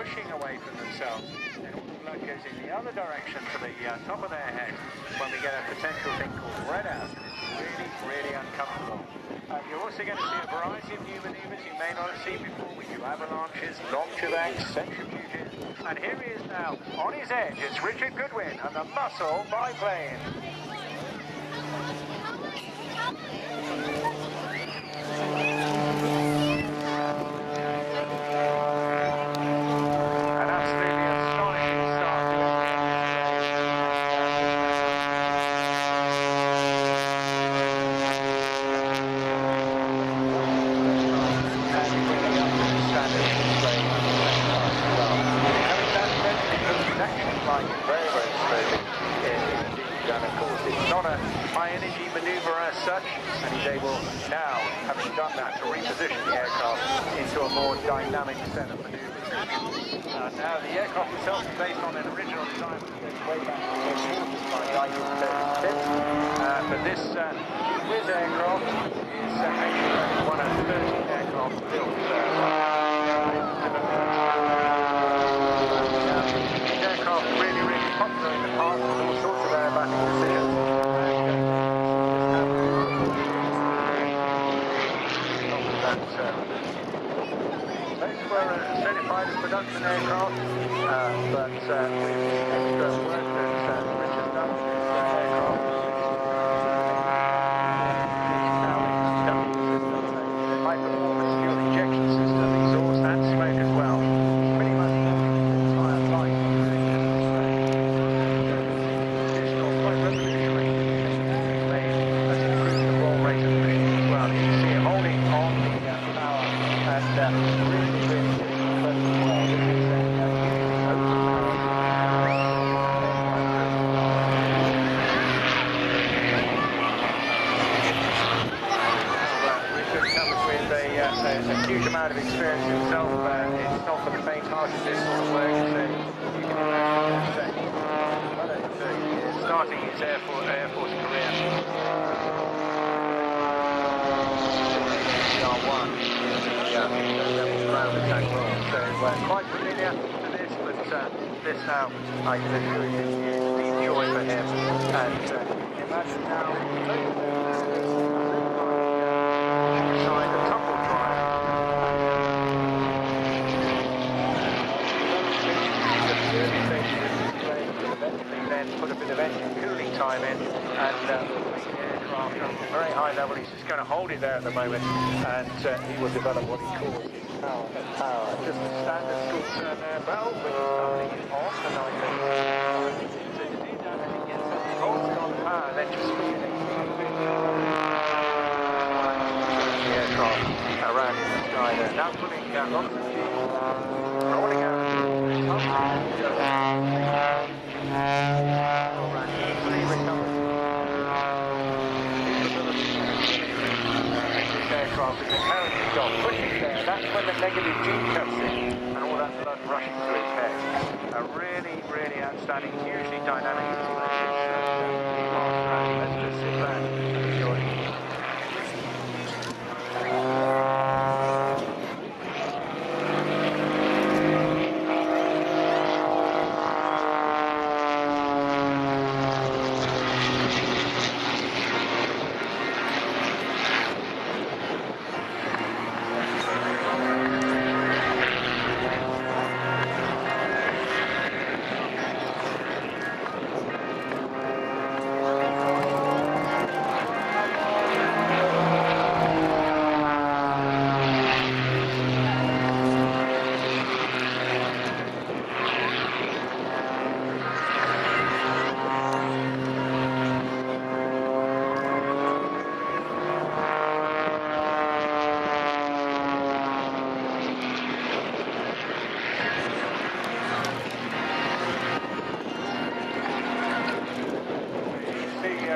pushing away from themselves. Then all the blood goes in the other direction to the top of their head when we get a potential thing called red out. It's really, really uncomfortable. You're also going to see a variety of new maneuvers you may not have seen before. We do avalanches, launcher banks, centrifuges. And here he is now, on his edge. It's Richard Goodwin and the muscle biplane. High-energy manoeuvre as such, and he's able now, having done that, to reposition the aircraft into a more dynamic set of manoeuvres. Now, the aircraft itself is based on an original design which goes way back to the 40s by Nigel Tips. But this Whiz aircraft is actually one of 30 aircraft built. These aircraft are really, really popular in the past with all sorts of aerobatic decisions. Most were certified as production aircraft, but with extra work that Rich has done with this aircraft, high performance fuel injection system, exhaust and smoke as well. Pretty much the entire life of the additional quite revolutionary made as it improves the roll rate of the machine as well. You can see it holding on the power and really, really doing incredibly well. This is a open Richard comes with a huge amount of experience himself. It's not for the faint-hearted, this sort of work, so you can imagine that starting his Air Force career. R1 ground attack role. So quite familiar to this, but this now, I can assure you, is a deep joy for him. And you can imagine now, inside the tumble drive. Then put a bit of engine cooling time in, and the aircraft on a very high level. He's just going to hold it there at the moment, and he will develop what he calls his power. Just a standard school turn there, bell, which is currently on, and I think so to do that, he gets holds it on power, then just speed the aircraft around in the sky there. Now putting lots of speed, rolling out. Aircraft is inherently got pushing there. That's when the negative G comes in and all that blood rushing to his head. A really, really outstanding, hugely dynamic experience. Let's just sit back and enjoy it.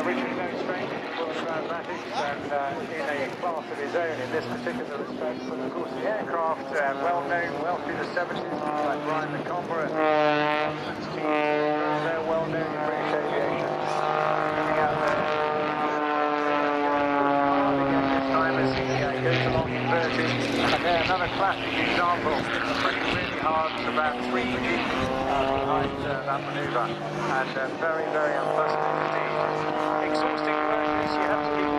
Richard no stranger to aerobatics and in a class of his own in this particular respect. But of course the aircraft, well known, well through the 70s, like Brian McComber and they're well known in British aviation. Coming out there. Again this time as he goes along inverted, and there another classic example of pushing really hard to about 3 G behind that manoeuvre, and very, very unpleasant indeed. Exhausting work this, you have to keep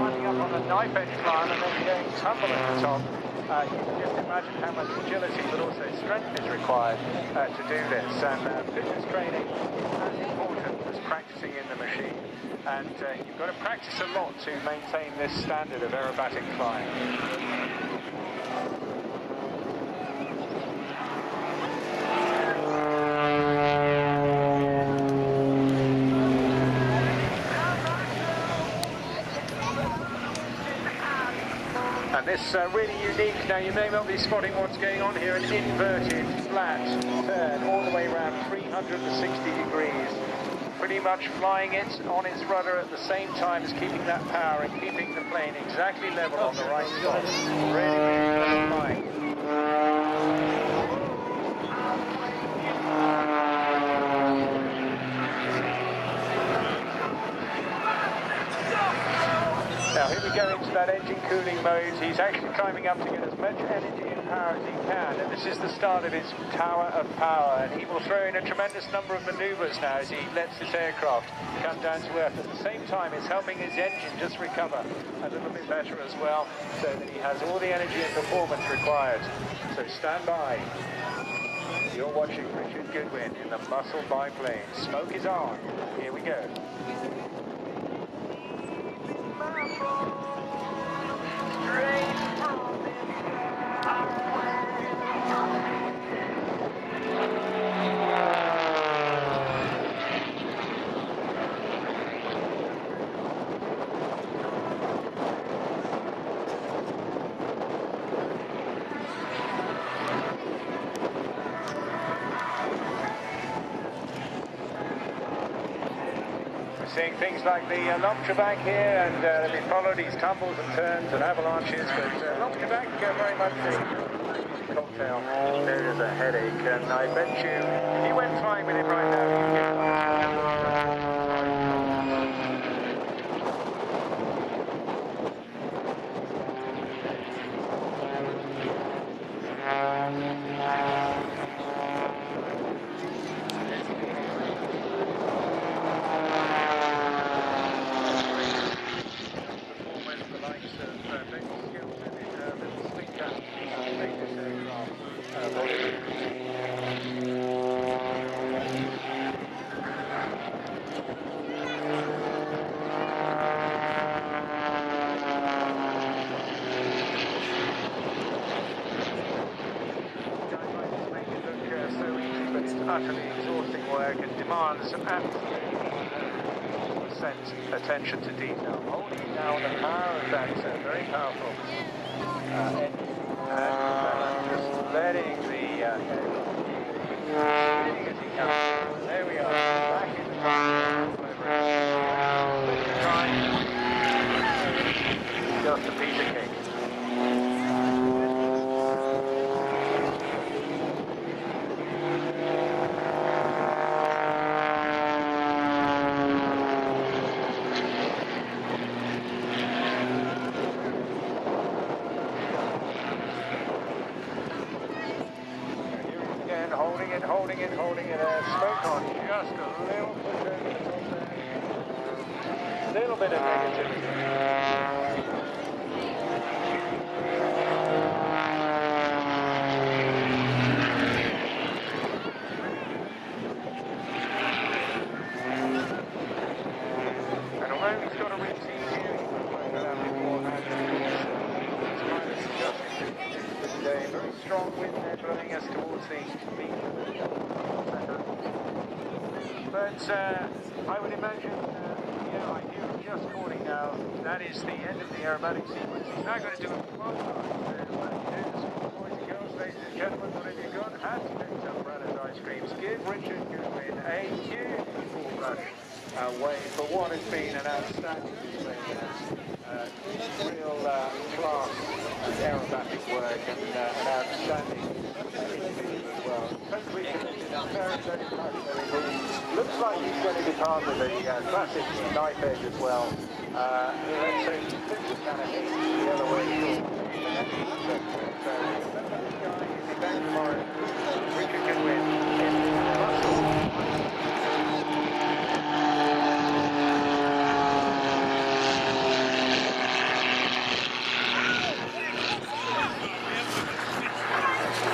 winding up on a knife edge climb and then going tumble at the top. You can just imagine how much agility but also strength is required to do this, and fitness training is as important as practicing in the machine, and you've got to practice a lot to maintain this standard of aerobatic flying. And this really unique, now you may not be spotting what's going on here, an inverted flat turn all the way around 360 degrees, pretty much flying it on its rudder at the same time as keeping that power and keeping the plane exactly level on the right spot. Really, really clever flying. Now here we go into that engine cooling mode. He's actually climbing up to get as much energy and power as he can, and this is the start of his tower of power, and he will throw in a tremendous number of manoeuvres now as he lets this aircraft come down to earth. At the same time, it's helping his engine just recover a little bit better as well, so that he has all the energy and performance required. So stand by. You're watching Richard Goodwin in the muscle biplane. Smoke is on. Here we go. Seeing things like the lobster bank here, and they've been followed, these tumbles and turns and avalanches, but lobster bank very much a cocktail. There is a headache, and I bet you, if you went flying with him right now, you'd get one. Utterly exhausting work and demands some absolute attention to detail. Holding down the power of that very powerful engine, and just letting the aircraft as he comes. There we are, back in the car. Just a piece of cake. Holding it, smoke on just a little bit over the top there. Little bit of negativity. And although he's got a routine here, he's not like that beforehand. It's kind of adjusting to today. Very strong wind there blowing us towards the beach. But I would imagine, I hear him just calling now. That is the end of the aerobatic sequence. He's now going to do a montage. Boys and girls, ladies and gentlemen, whatever you've got, hats, pins, umbrellas, ice creams. Give Richard Goodwin a huge Portrush away for what has been an outstanding display there. Real class aerobatic work and an outstanding individual as well. Totally committed and very, very passionate. Looks like he's going to be part of the classic knife edge as well. Let's say this kind of heat the other way in the next sector. So back tomorrow. Richard can win in Brussels.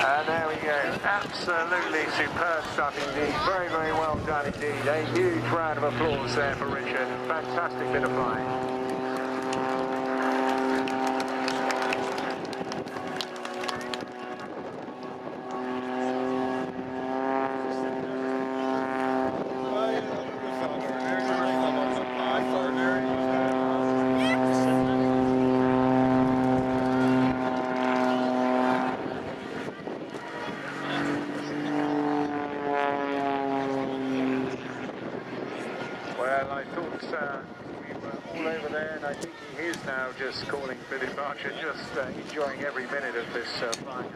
And there we go. Absolutely superb stuff indeed. Very, very well done indeed. A huge round of applause there for Richard. Fantastic bit of flying. Well, I thought we were all over there, and I think he is now just calling for departure, just enjoying every minute of this flying.